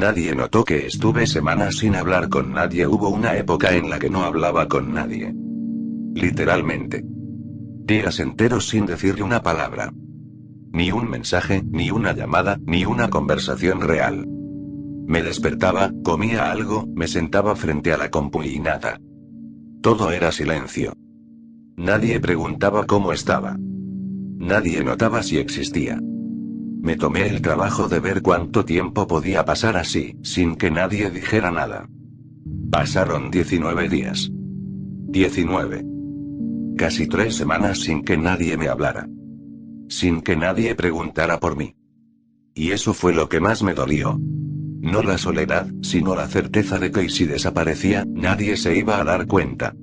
Nadie notó que estuve semanas sin hablar con nadie. Hubo una época en la que no hablaba con nadie. Literalmente. Días enteros sin decirle una palabra. Ni un mensaje, ni una llamada, ni una conversación real. Me despertaba, comía algo, me sentaba frente a la compu y nada. Todo era silencio. Nadie preguntaba cómo estaba. Nadie notaba si existía. Me tomé el trabajo de ver cuánto tiempo podía pasar así, sin que nadie dijera nada. Pasaron 19 días. 19. Casi 3 semanas sin que nadie me hablara. Sin que nadie preguntara por mí. Y eso fue lo que más me dolió. No la soledad, sino la certeza de que si desaparecía, nadie se iba a dar cuenta.